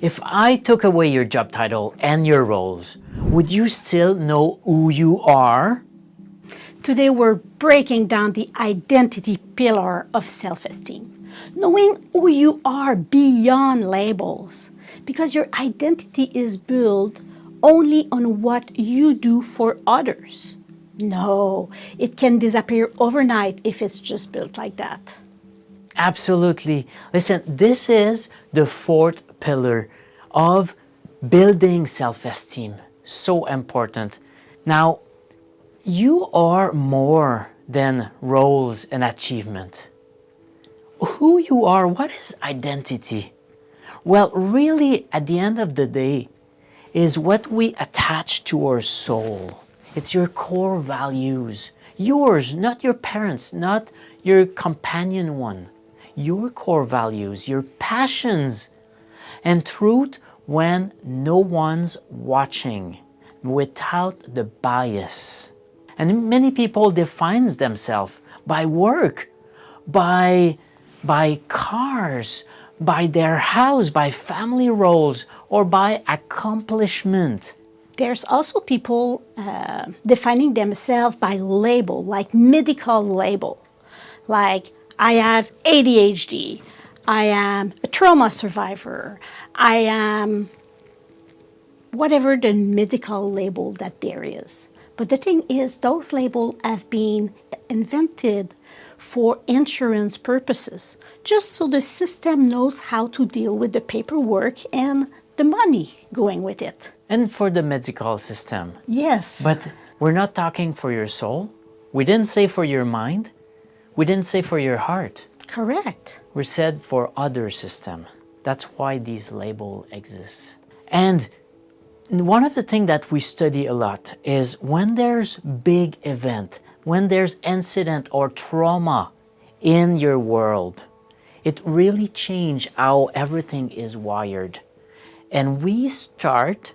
If I took away your job title and your roles, would you still know who you are? Today we're breaking down the identity pillar of self-esteem. Knowing who you are beyond labels, because your identity is built only on what you do for others. No, it can disappear overnight if it's just built like that. Absolutely. Listen, this is the fourth pillar of building self-esteem. So important. Now, you are more than roles and achievement. Who you are, what is identity? Well, really, at the end of the day, is what we attach to our soul. It's your core values. Yours, not your parents, not your companion one. Your core values, your passions, and truth when no one's watching, without the bias. And many people define themselves by work, by cars, by their house, by family roles, or by accomplishment. There's also people defining themselves by label, like medical label, like I have ADHD, I am a trauma survivor, I am whatever the medical label that there is. But the thing is, those labels have been invented for insurance purposes, just so the system knows how to deal with the paperwork and the money going with it. And for the medical system. Yes. But we're not talking for your soul. We didn't say for your mind. We didn't say for your heart. Correct. We said for other system. That's why these labels exist. And one of the things that we study a lot is when there's big event, when there's incident or trauma in your world, it really changes how everything is wired. And we start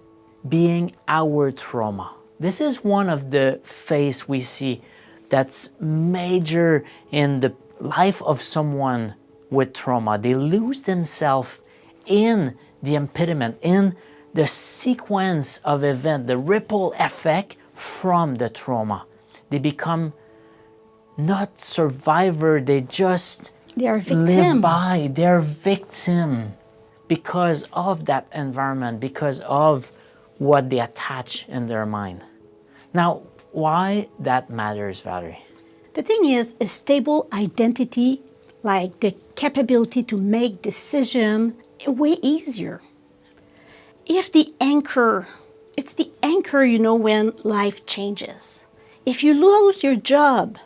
being our trauma. This is one of the phase we see that's major in the life of someone with trauma. They lose themselves in the impediment, in the sequence of events, the ripple effect from the trauma. They become not survivor, they are victim. Live by, they're victim because of that environment, because of what they attach in their mind. Now, why that matters, Valerie? The thing is, a stable identity, like the capability to make decisions, way easier. If the anchor, it's the anchor, when life changes. If you lose your job,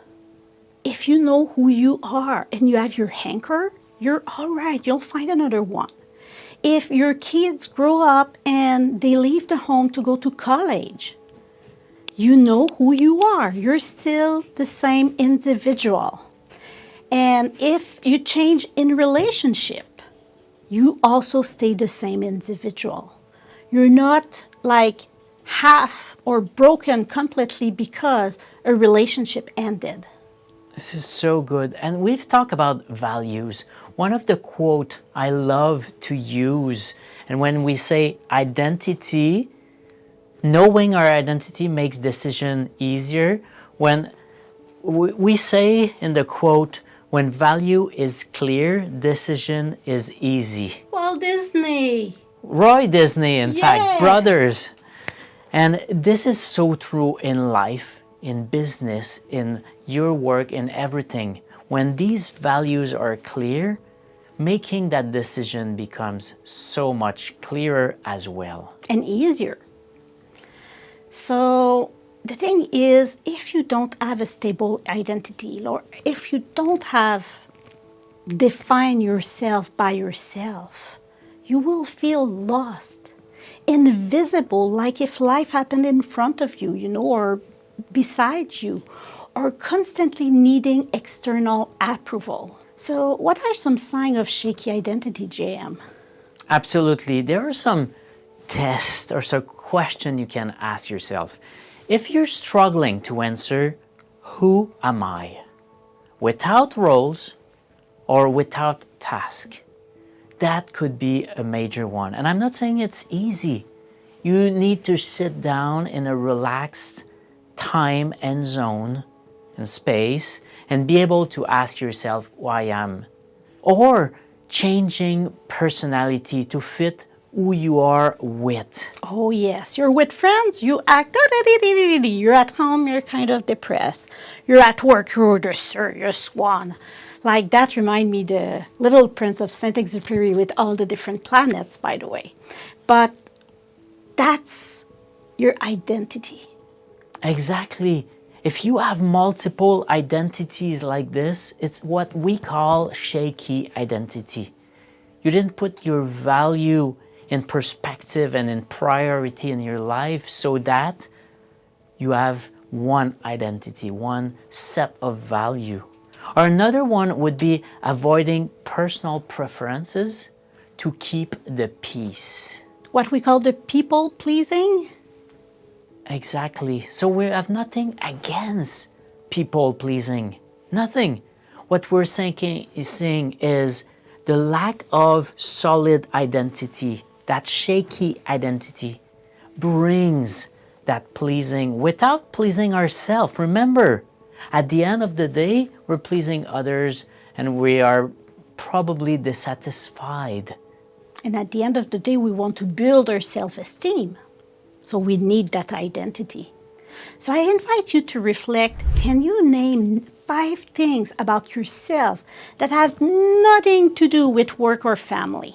if you know who you are and you have your anchor, you're all right, you'll find another one. If your kids grow up and they leave the home to go to college, you know who you are. You're still the same individual. And if you change in relationship, you also stay the same individual. You're not like half or broken completely because a relationship ended. This is so good. And we've talked about values. One of the quote I love to use, and when we say identity, knowing our identity makes decision easier. When we say in the quote, when value is clear, decision is easy. Walt Disney. Roy Disney, in fact, brothers. And this is so true in life, in business, in your work, in everything. When these values are clear, making that decision becomes so much clearer as well. And easier. So the thing is, if you don't have a stable identity, or if you don't have defined yourself by yourself, you will feel lost, invisible, like if life happened in front of you, or beside you, or constantly needing external approval. So what are some signs of shaky identity, JM? Absolutely. There are some tests or some questions you can ask yourself. If you're struggling to answer, who am I? Without roles or without task, that could be a major one. And I'm not saying it's easy. You need to sit down in a relaxed time and zone and space and be able to ask yourself who I am. Or changing personality to fit who you are with. Oh yes, you're with friends, you act, you're at home, you're kind of depressed. You're at work, you're the serious one. Like that remind me the Little Prince of Saint-Exupéry with all the different planets, by the way. But that's your identity. Exactly. If you have multiple identities like this, it's what we call shaky identity. You didn't put your value in perspective and in priority in your life so that you have one identity, one set of value. Or another one would be avoiding personal preferences to keep the peace. What we call the people pleasing. Exactly. So we have nothing against people pleasing. Nothing. What we're saying is the lack of solid identity, that shaky identity, brings that pleasing without pleasing ourselves. Remember, at the end of the day, we're pleasing others and we are probably dissatisfied. And at the end of the day, we want to build our self-esteem. So we need that identity. So I invite you to reflect. Can you name 5 things about yourself that have nothing to do with work or family?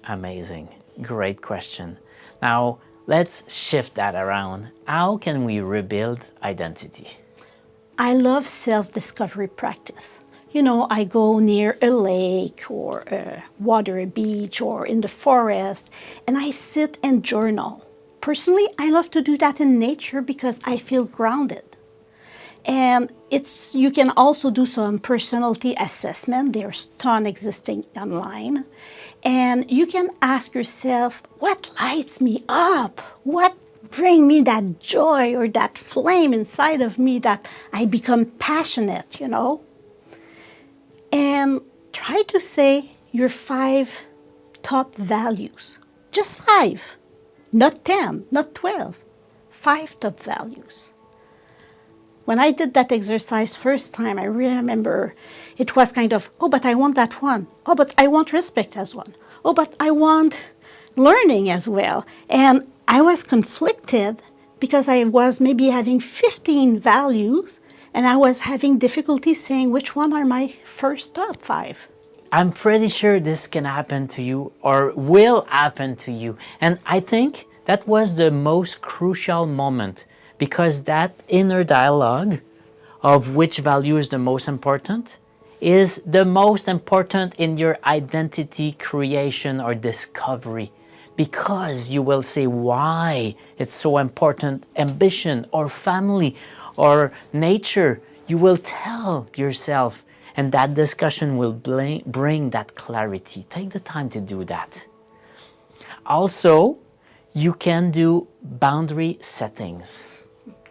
Amazing. Great question. Now, let's shift that around. How can we rebuild identity? I love self-discovery practice. You know, I go near a lake or a water beach or in the forest and I sit and journal. Personally, I love to do that in nature because I feel grounded. And you can also do some personality assessment. There's a ton existing online. And you can ask yourself, what lights me up? What brings me that joy or that flame inside of me that I become passionate, you know? And try to say your 5 top values. Just 5. Not 10, not 12. 5 top values. When I did that exercise first time, I remember it was kind of, oh, but I want that one. Oh, but I want respect as one. Oh, but I want learning as well. And I was conflicted because I was maybe having 15 values and I was having difficulty saying which one are my first top 5. I'm pretty sure this can happen to you or will happen to you. And I think that was the most crucial moment because that inner dialogue of which value is the most important is the most important in your identity creation or discovery because you will say why it's so important, ambition or family or nature. You will tell yourself and that discussion will bring that clarity. Take the time to do that. Also, you can do boundary settings.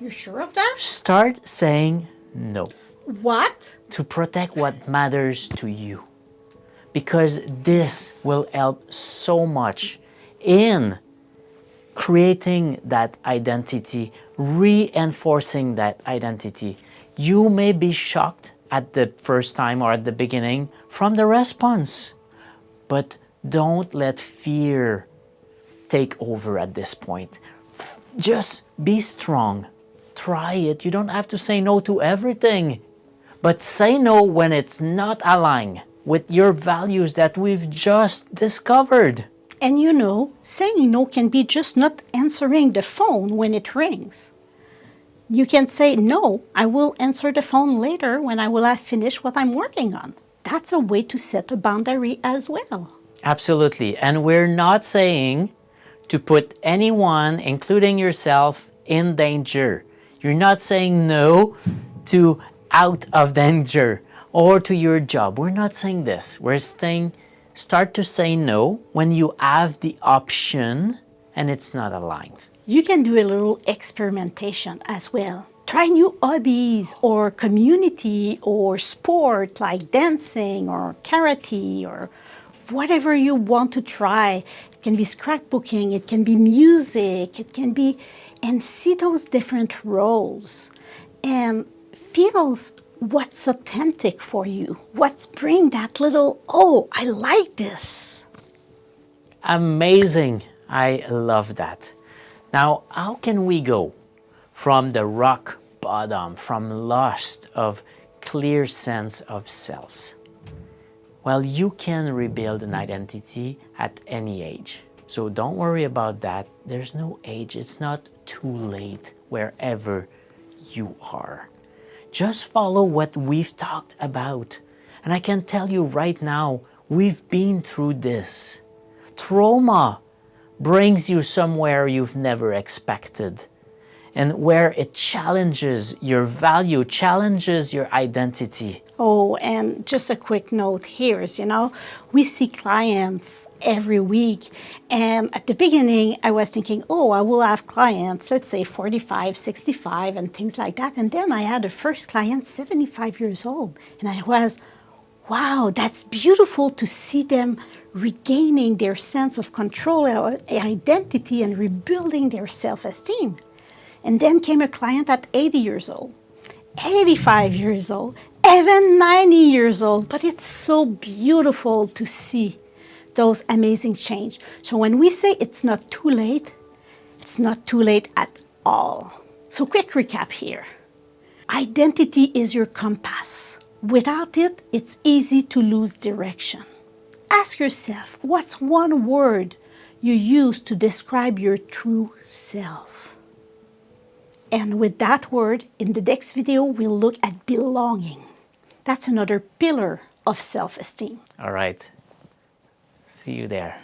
You sure of that? Start saying no What? to protect what matters to you. Because this will help so much in creating that identity, reinforcing that identity. You may be shocked at the first time or at the beginning from the response, but don't let fear take over at this point. Just be strong. Try it. You don't have to say no to everything, but say no when it's not aligned with your values that we've just discovered. And you know, saying no can be just not answering the phone when it rings. You can say, no, I will answer the phone later when I will have finished what I'm working on. That's a way to set a boundary as well. Absolutely. And we're not saying to put anyone, including yourself, in danger. You're not saying no to out of danger or to your job. We're not saying this. We're saying start to say no when you have the option and it's not aligned. You can do a little experimentation as well. Try new hobbies or community or sport like dancing or karate or whatever you want to try. It can be scrapbooking, it can be music, it can be, and see those different roles and feels what's authentic for you, what's bring that little, oh, I like this. Amazing. I love that. Now, how can we go from the rock bottom, from lost of clear sense of selves? Well, you can rebuild an identity at any age. So don't worry about that. There's no age. It's not too late wherever you are. Just follow what we've talked about. And I can tell you right now, we've been through this. Trauma brings you somewhere you've never expected, and where it challenges your value, challenges your identity. Oh, and just a quick note here is, we see clients every week. And at the beginning, I was thinking, oh, I will have clients, let's say 45, 65, and things like that. And then I had a first client, 75 years old. And I was, wow, that's beautiful to see them regaining their sense of control, identity, and rebuilding their self-esteem. And then came a client at 80 years old, 85 years old, even 90 years old. But it's so beautiful to see those amazing change. So when we say it's not too late, it's not too late at all. So quick recap here. Identity is your compass. Without it, it's easy to lose direction. Ask yourself, what's one word you use to describe your true self? And with that word, in the next video, we'll look at belonging. That's another pillar of self-esteem. All right. See you there.